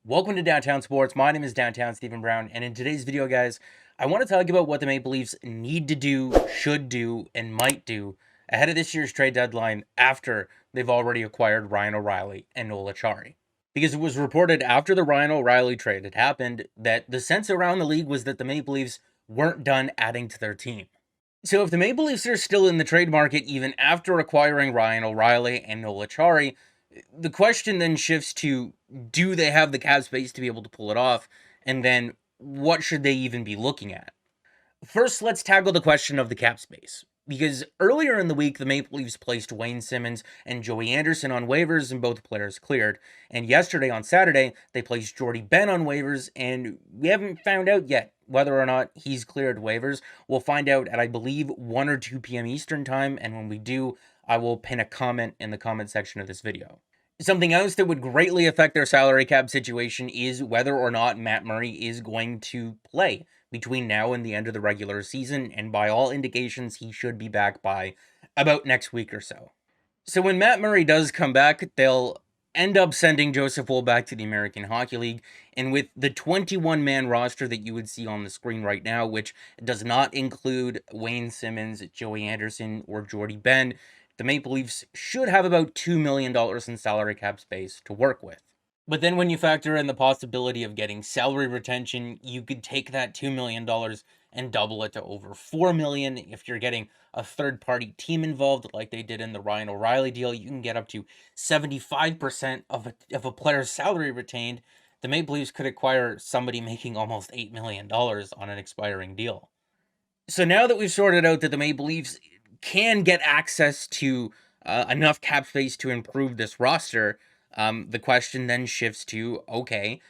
Welcome to Downtown Sports. My name is Downtown Stephen Brown, and in today's video, guys, I want to talk about what the Maple Leafs need to do, should do, and might do ahead of this year's trade deadline after they've already acquired Ryan O'Reilly and Noel Acciari. Because it was reported after the Ryan O'Reilly trade had happened that the sense around the league was that the Maple Leafs weren't done adding to their team. So if the Maple Leafs are still in the trade market even after acquiring Ryan O'Reilly and Noel Acciari, the question then shifts to, do they have the cap space to be able to pull it off? And then what should they even be looking at? First, let's tackle the question of the cap space. Because earlier in the week, the Maple Leafs placed Wayne Simmonds and Joey Anderson on waivers, and both players cleared. And yesterday, on Saturday, they placed Jordie Benn on waivers, and we haven't found out yet whether or not he's cleared waivers. We'll find out at, I believe, 1 or 2 p.m. Eastern Time, and when we do, I will pin a comment in the comment section of this video. Something else that would greatly affect their salary cap situation is whether or not Matt Murray is going to play between now and the end of the regular season, and by all indications, he should be back by about next week or so. So when Matt Murray does come back, they'll end up sending Joseph Woll back to the American Hockey League, and with the 21-man roster that you would see on the screen right now, which does not include Wayne Simmonds, Joey Anderson, or Jordie Benn, the Maple Leafs should have about $2 million in salary cap space to work with. But then when you factor in the possibility of getting salary retention, you could take that $2 million and double it to over $4 million. If you're getting a third-party team involved, like they did in the Ryan O'Reilly deal, you can get up to 75% of a player's salary retained. The Maple Leafs could acquire somebody making almost $8 million on an expiring deal. So now that we've sorted out that the Maple Leafs can get access to enough cap space to improve this roster, the question then shifts to, okay,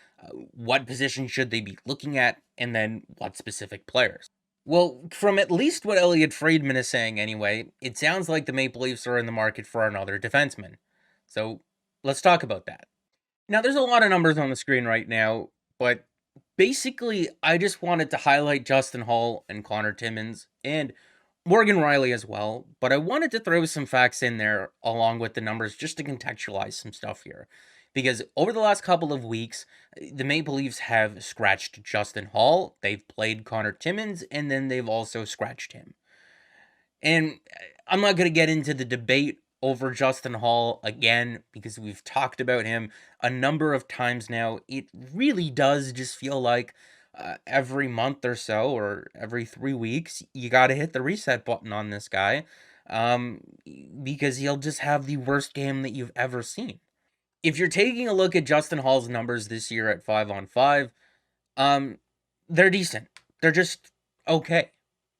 what position should they be looking at, and then what specific players? Well, from at least what Elliot Friedman is saying anyway, it sounds like the Maple Leafs are in the market for another defenseman. So let's talk about that. Now, there's a lot of numbers on the screen right now, but basically, I just wanted to highlight Justin Holl and Connor Timmins and Morgan Rielly as well, but I wanted to throw some facts in there along with the numbers just to contextualize some stuff here. Because over the last couple of weeks, the Maple Leafs have scratched Justin Holl, they've played Connor Timmins, and then they've also scratched him. And I'm not going to get into the debate over Justin Holl again because we've talked about him a number of times now. It really does just feel like every month or so, or every 3 weeks, you got to hit the reset button on this guy, um, because he'll just have the worst game that you've ever seen. If you're taking a look at Justin Holl's numbers this year at 5-on-5, they're decent. They're just okay.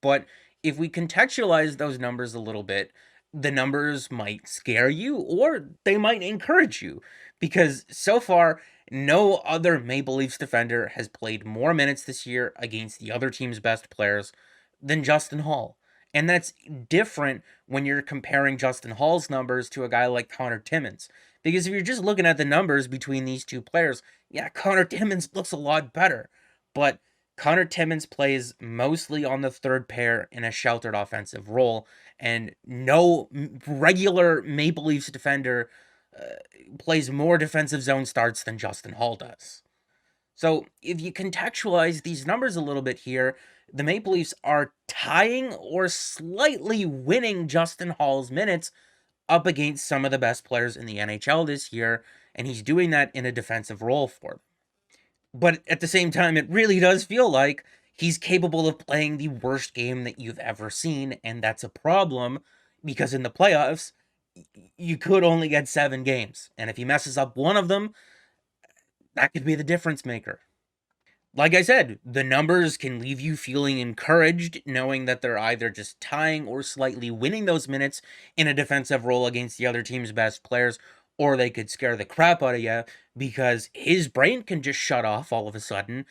But if we contextualize those numbers a little bit, the numbers might scare you or they might encourage you, because so far, no other Maple Leafs defender has played more minutes this year against the other team's best players than Justin Holl. And that's different when you're comparing Justin Holl's numbers to a guy like Connor Timmins. Because if you're just looking at the numbers between these two players, yeah, Connor Timmins looks a lot better. But Connor Timmins plays mostly on the third pair in a sheltered offensive role, and no regular Maple Leafs defender plays more defensive zone starts than Justin Holl does. So if you contextualize these numbers a little bit here, the Maple Leafs are tying or slightly winning Justin Holl's minutes up against some of the best players in the NHL this year, and he's doing that in a defensive role for them. But at the same time, it really does feel like he's capable of playing the worst game that you've ever seen, and that's a problem because in the playoffs, you could only get 7 games, and if he messes up one of them, that could be the difference maker. Like I said, the numbers can leave you feeling encouraged, knowing that they're either just tying or slightly winning those minutes in a defensive role against the other team's best players, or they could scare the crap out of you because his brain can just shut off all of a sudden,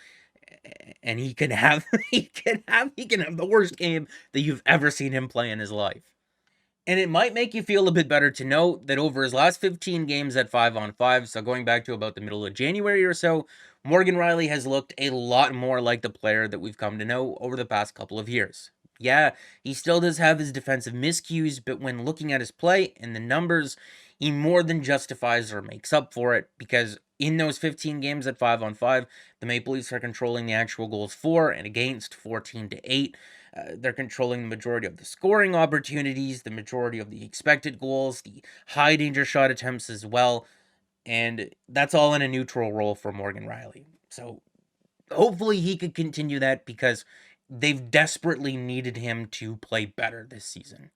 and he can have the worst game that you've ever seen him play in his life. And it might make you feel a bit better to know that over his last 15 games at 5-on-5, so going back to about the middle of January or so, Morgan Rielly has looked a lot more like the player that we've come to know over the past couple of years. Yeah, he still does have his defensive miscues, but when looking at his play and the numbers, he more than justifies or makes up for it, because In those 15 games at 5-on-5, the Maple Leafs are controlling the actual goals for and against 14-8. They're controlling the majority of the scoring opportunities, the majority of the expected goals, the high danger shot attempts as well. And that's all in a neutral role for Morgan Rielly. So hopefully he could continue that because they've desperately needed him to play better this season.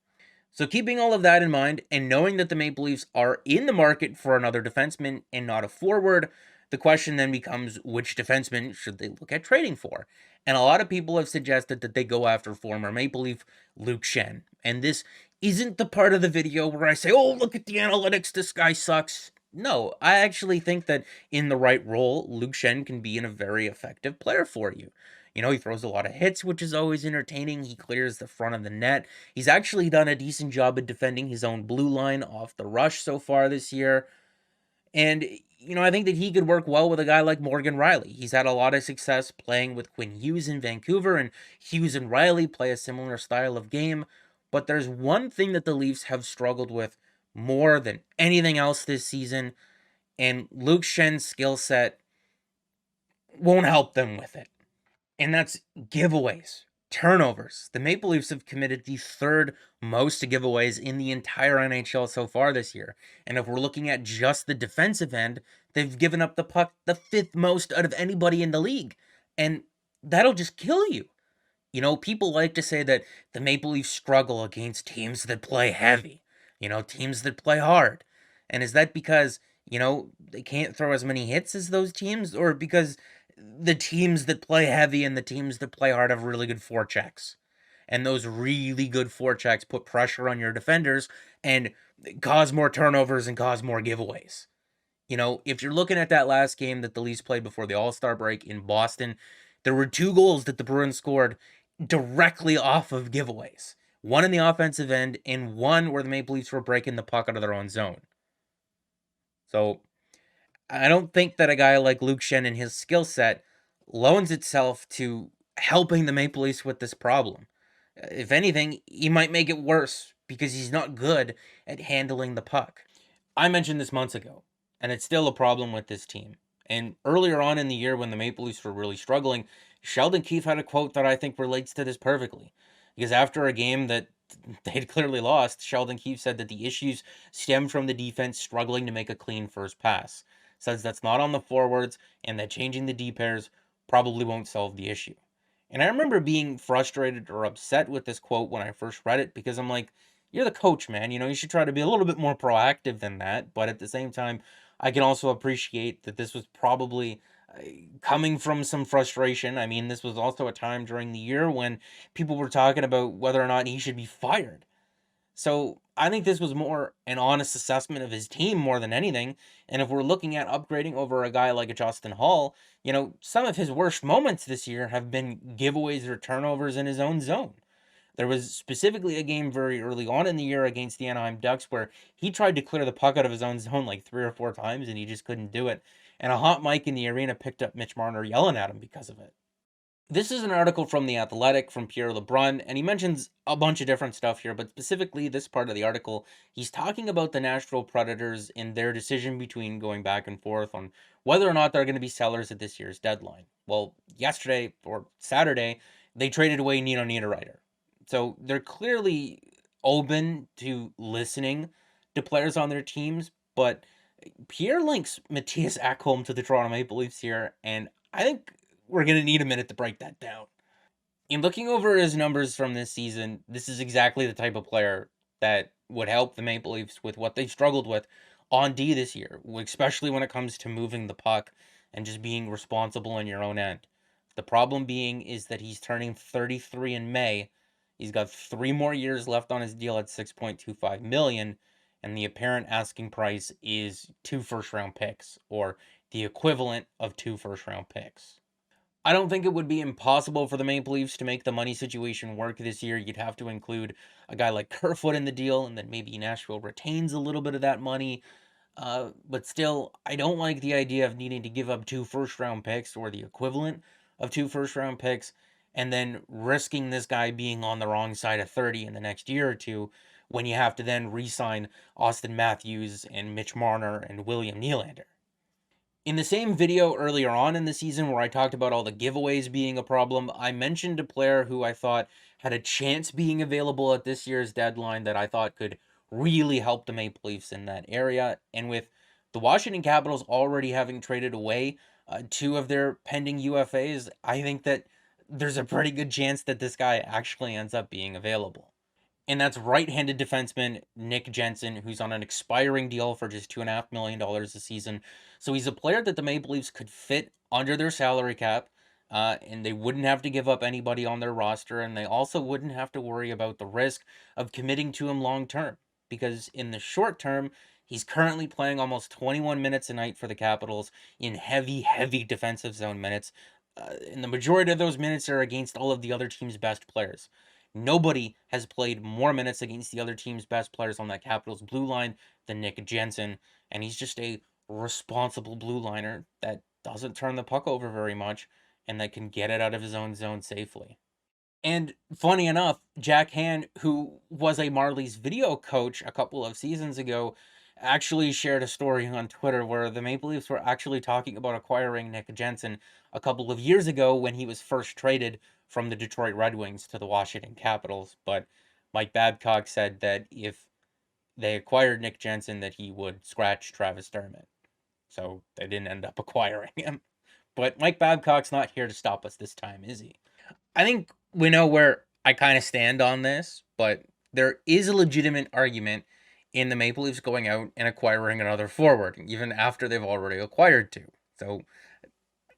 So keeping all of that in mind and knowing that the Maple Leafs are in the market for another defenseman and not a forward, the question then becomes which defenseman should they look at trading for? And a lot of people have suggested that they go after former Maple Leaf Luke Schenn. And this isn't the part of the video where I say, oh, look at the analytics, this guy sucks. No, I actually think that in the right role, Luke Schenn can be a very effective player for you. You know, he throws a lot of hits, which is always entertaining. He clears the front of the net. He's actually done a decent job of defending his own blue line off the rush so far this year. And, you know, I think that he could work well with a guy like Morgan Rielly. He's had a lot of success playing with Quinn Hughes in Vancouver, and Hughes and Rielly play a similar style of game. But there's one thing that the Leafs have struggled with more than anything else this season, and Luke Schenn's skill set won't help them with it. And that's giveaways, turnovers. The Maple Leafs have committed the third most to giveaways in the entire NHL so far this year. And if we're looking at just the defensive end, they've given up the puck the fifth most out of anybody in the league. And that'll just kill you. You know, people like to say that the Maple Leafs struggle against teams that play heavy, you know, teams that play hard. And is that because, you know, they can't throw as many hits as those teams, or because the teams that play heavy and the teams that play hard have really good forechecks? And those really good forechecks put pressure on your defenders and cause more turnovers and cause more giveaways. You know, if you're looking at that last game that the Leafs played before the All-Star break in Boston, there were 2 goals that the Bruins scored directly off of giveaways. One in the offensive end and one where the Maple Leafs were breaking the puck out of their own zone. So I don't think that a guy like Luke Schenn and his skill set loans itself to helping the Maple Leafs with this problem. If anything, he might make it worse because he's not good at handling the puck. I mentioned this months ago, and it's still a problem with this team. And earlier on in the year when the Maple Leafs were really struggling, Sheldon Keefe had a quote that I think relates to this perfectly. Because after a game that they'd clearly lost, Sheldon Keefe said that the issues stem from the defense struggling to make a clean first pass. Says that's not on the forwards, and that changing the D pairs probably won't solve the issue. And I remember being frustrated or upset with this quote when I first read it because I'm like, you're the coach, man. You know, you should try to be a little bit more proactive than that. But at the same time, I can also appreciate that this was probably coming from some frustration. I mean, this was also a time during the year when people were talking about whether or not he should be fired. So I think this was more an honest assessment of his team more than anything. And if we're looking at upgrading over a guy like a Justin Hall, you know, some of his worst moments this year have been giveaways or turnovers in his own zone. There was specifically a game very early on in the year against the Anaheim Ducks where he tried to clear the puck out of his own zone like 3 or 4 times and he just couldn't do it. And a hot mic in the arena picked up Mitch Marner yelling at him because of it. This is an article from The Athletic from Pierre LeBrun, and he mentions a bunch of different stuff here, but specifically this part of the article, he's talking about the Nashville Predators and their decision between going back and forth on whether or not they're going to be sellers at this year's deadline. Well, yesterday or Saturday, they traded away Nino Niederreiter. So they're clearly open to listening to players on their teams, but Pierre links Matthias Ekholm to the Toronto Maple Leafs here, and I think we're going to need a minute to break that down. In looking over his numbers from this season, this is exactly the type of player that would help the Maple Leafs with what they've struggled with on D this year, especially when it comes to moving the puck and just being responsible in your own end. The problem being is that he's turning 33 in May. He's got 3 more years left on his deal at $6.25 million, and the apparent asking price is 2 first-round picks, or the equivalent of 2 first-round picks. I don't think it would be impossible for the Maple Leafs to make the money situation work this year. You'd have to include a guy like Kerfoot in the deal, and then maybe Nashville retains a little bit of that money. But still, I don't like the idea of needing to give up 2 first-round picks or the equivalent of 2 first-round picks, and then risking this guy being on the wrong side of 30 in the next year or two when you have to then re-sign Auston Matthews and Mitch Marner and William Nylander. In the same video earlier on in the season where I talked about all the giveaways being a problem, I mentioned a player who I thought had a chance being available at this year's deadline that I thought could really help the Maple Leafs in that area. And with the Washington Capitals already having traded away two of their pending UFAs, I think that there's a pretty good chance that this guy actually ends up being available. And that's right-handed defenseman Nick Jensen, who's on an expiring deal for just $2.5 million a season. So he's a player that the Maple Leafs could fit under their salary cap, and they wouldn't have to give up anybody on their roster, and they also wouldn't have to worry about the risk of committing to him long term. Because in the short term, he's currently playing almost 21 minutes a night for the Capitals in heavy, heavy defensive zone minutes. And the majority of those minutes are against all of the other team's best players. Nobody has played more minutes against the other team's best players on that Capitals blue line than Nick Jensen, and he's just a responsible blue liner that doesn't turn the puck over very much and that can get it out of his own zone safely. And funny enough, Jack Han, who was a Marlies video coach a couple of seasons ago, actually shared a story on Twitter where the Maple Leafs were actually talking about acquiring Nick Jensen a couple of years ago when he was first traded from the Detroit Red Wings to the Washington Capitals. But Mike Babcock said that if they acquired Nick Jensen, that he would scratch Travis Dermott. So they didn't end up acquiring him. But Mike Babcock's not here to stop us this time, is he? I think we know where I kind of stand on this, but there is a legitimate argument in the Maple Leafs going out and acquiring another forward, even after they've already acquired two. So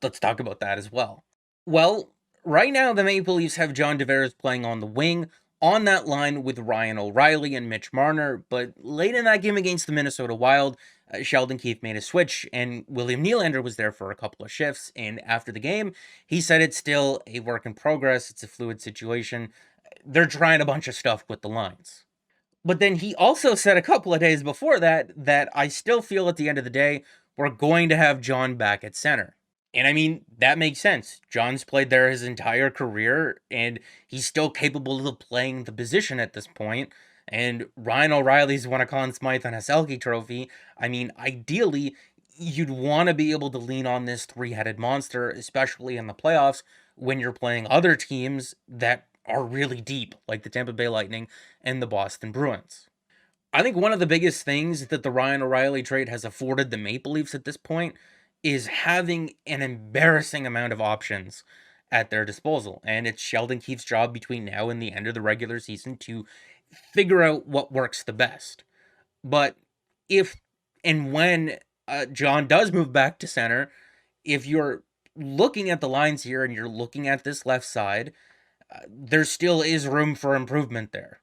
let's talk about that as well. Well, right now the Maple Leafs have John Tavares playing on the wing, on that line with Ryan O'Reilly and Mitch Marner, but late in that game against the Minnesota Wild, Sheldon Keefe made a switch, and William Nylander was there for a couple of shifts, and after the game, he said it's still a work in progress, it's a fluid situation, they're trying a bunch of stuff with the lines. But then he also said a couple of days before that I still feel at the end of the day, we're going to have John back at center. And I mean, that makes sense. John's played there his entire career, and he's still capable of playing the position at this point. And Ryan O'Reilly's won a Conn Smythe and a Selke trophy. I mean, ideally, you'd want to be able to lean on this three-headed monster, especially in the playoffs, when you're playing other teams that are really deep, like the Tampa Bay Lightning and the Boston Bruins. I think one of the biggest things that the Ryan O'Reilly trade has afforded the Maple Leafs at this point is having an embarrassing amount of options at their disposal. And it's Sheldon Keefe's job between now and the end of the regular season to figure out what works the best. But if and when John does move back to center, if you're looking at the lines here and you're looking at this left side, there still is room for improvement there.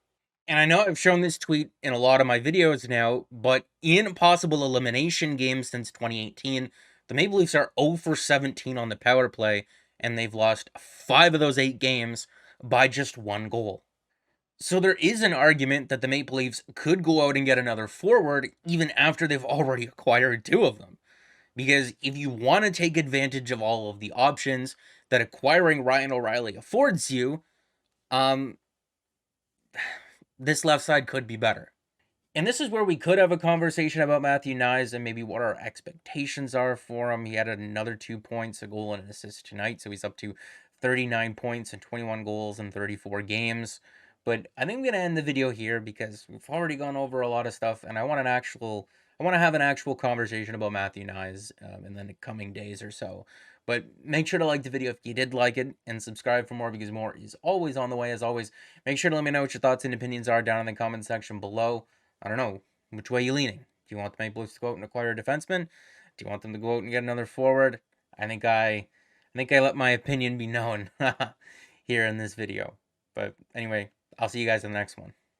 And I know I've shown this tweet in a lot of my videos now, but in possible elimination games since 2018, the Maple Leafs are 0 for 17 on the power play, and they've lost 5 of those 8 games by just 1 goal. So there is an argument that the Maple Leafs could go out and get another forward even after they've already acquired 2 of them. Because if you want to take advantage of all of the options that acquiring Ryan O'Reilly affords you, this left side could be better. And this is where we could have a conversation about Matthew Knies and maybe what our expectations are for him. He had another 2 points, a goal, and an assist tonight, so he's up to 39 points and 21 goals in 34 games. But I think I'm going to end the video here because we've already gone over a lot of stuff, and I want to have an actual conversation about Matthew Knies in the coming days or so. But make sure to like the video if you did like it, and subscribe for more because more is always on the way. As always, make sure to let me know what your thoughts and opinions are down in the comment section below. I don't know, which way are you leaning? Do you want the Maple Leafs to go out and acquire a defenseman? Do you want them to go out and get another forward? I think I let my opinion be known here in this video. But anyway, I'll see you guys in the next one.